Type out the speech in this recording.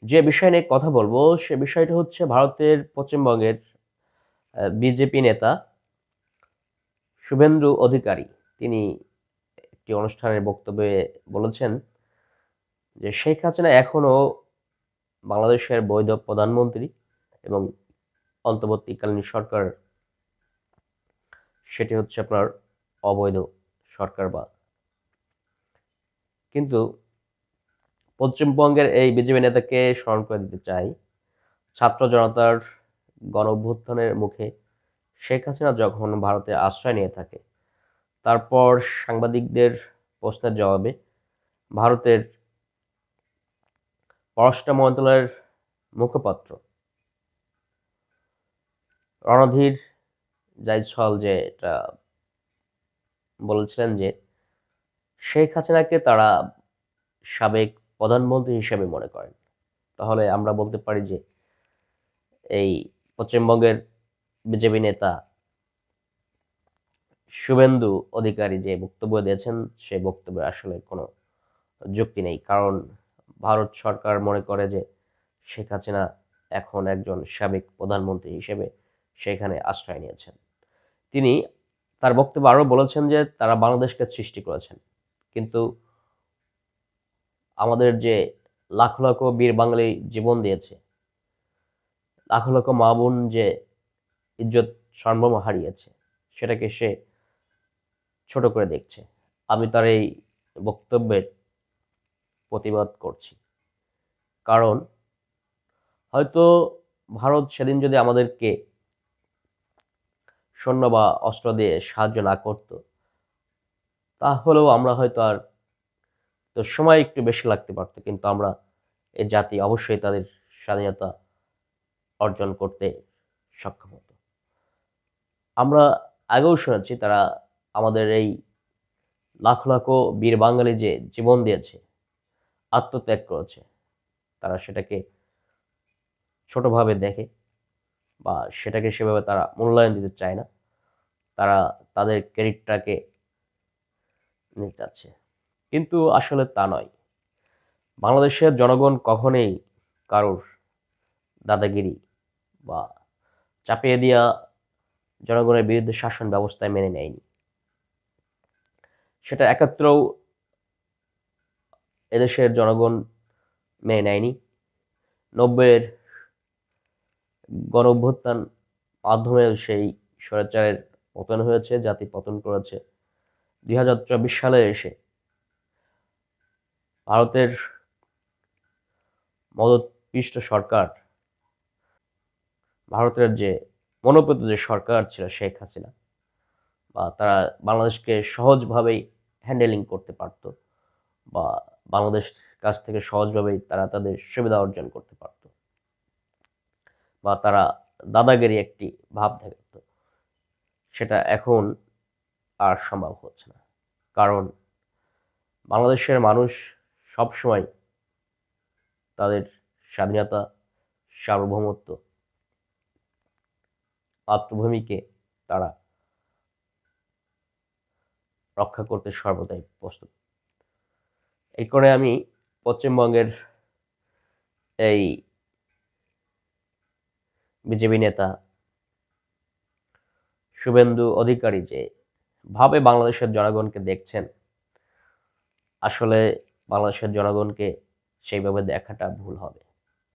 যে বিষয় নিয়ে কথা বলবো সে বিষয়টা হচ্ছে ভারতের পশ্চিমবঙ্গের বিজেপি নেতা শুভেন্দু অধিকারী। তিনি একটি অনুষ্ঠানের বক্তব্যে বলেছেন যে শেখ হাসিনা এখনো বাংলাদেশের বৈধ প্রধানমন্ত্রী এবং অন্তর্বর্তীকালীন সরকার সেটি হচ্ছে আপনার অবৈধ সরকার। কিন্তু পশ্চিমবঙ্গের এই বিজেপি নেতাকে স্মরণ করে দিতে চাই, ছাত্র জনতার গণ অভ্যুত্থানের মুখে শেখ হাসিনা যখন ভারতে আশ্রয় নিয়ে থাকে, তারপর সাংবাদিকদের প্রশ্নের জবাবে ভারতের পররাষ্ট্র মন্ত্রণালয়ের মুখপাত্র রণধীর জয়সওয়াল যে এটা বলেছিলেন যে শেখ হাসিনাকে তারা সাবেক প্রধানমন্ত্রী হিসেবে মনে করেন। তাহলে আমরা বলতে পারি যে এই পশ্চিমবঙ্গের বিজেপি নেতা শুভেন্দু অধিকারী যে বক্তব্য দিয়েছেন সে বক্তব্যে আসলে কোনো যুক্তি নেই। কারণ ভারত সরকার মনে করে যে শেখ হাসিনা এখন একজন সাবেক প্রধানমন্ত্রী হিসেবে সেখানে আশ্রয় নিয়েছেন। তিনি তার বক্তব্যে আরও বলেছেন যে তারা বাংলাদেশকে সৃষ্টি করেছেন, কিন্তু আমাদের যে লাখ লাখ বীর বাঙালি জীবন দিয়েছে, লাখ লাখ মা বোন যে ইজ্জত সম্ভ্রম হারিয়েছে, সেটাকে সে ছোট করে দেখছে। আমি তার এই বক্তব্যের প্রতিবাদ করছি। কারণ হয়তো ভারত সেদিন যদি আমাদেরকে সৈন্য বা অস্ত্র দিয়ে সাহায্য না করত, তাহলেও আমরা হয়তো আর তো সময় একটু বেশি লাগতে পারত, কিন্তু আমরা এই জাতি অবশ্যই তাদের স্বাধীনতা অর্জন করতে সক্ষম হতো। আমরা আগেও শুনেছি তারা আমাদের এই লাখ লাখ বীর বাঙালি যে জীবন দিয়েছে, আত্মত্যাগ করেছে, তারা সেটাকে ছোটভাবে দেখে বা সেটাকে সেভাবে তারা মূল্যায়ন দিতে চায় না। তারা তাদের ক্রেডিটটাকে নিতে চাচ্ছে, কিন্তু আসলে তা নয়। বাংলাদেশের জনগণ কখনোই কারোর দাদাগিরি বা চাপিয়ে দেওয়া জনগণের বিরুদ্ধে শাসন ব্যবস্থায় মেনে নেয়নি। সেটা একাত্তরেও এদেশের জনগণ মেনে নেয়নি। 90-এর গণ অভ্যুত্থান মাধ্যমে সেই স্বৈরাচারের পতন হয়েছে, জাতি পতন করেছে। 2024 সালে এসে ভারতের মদতপিষ্ট সরকার, ভারতের যে মনোনীত যে সরকার ছিল শেখ হাসিনা, বা তারা বাংলাদেশকে সহজভাবেই হ্যান্ডেলিং করতে পারত, বা বাংলাদেশ কাছ থেকে সহজভাবেই তারা তাদের সুবিধা অর্জন করতে পারত, বা তারা দাদাগিরি একটি ভাব দেখাত, সেটা এখন আর সম্ভব হচ্ছে না। কারণ বাংলাদেশের মানুষ সবসময় তাদের স্বাধীনতা, সার্বভৌমত্ব, মাতৃভূমিকে তারা রক্ষা করতে সর্বদাই প্রস্তুত। এই করে আমি পশ্চিমবঙ্গের এই বিজেপি নেতা শুভেন্দু অধিকারী যে ভাবে বাংলাদেশের জনগণকে দেখছেন, আসলে বাংলাদেশের জনগণকে সেইভাবে দেখাটা ভুল হবে।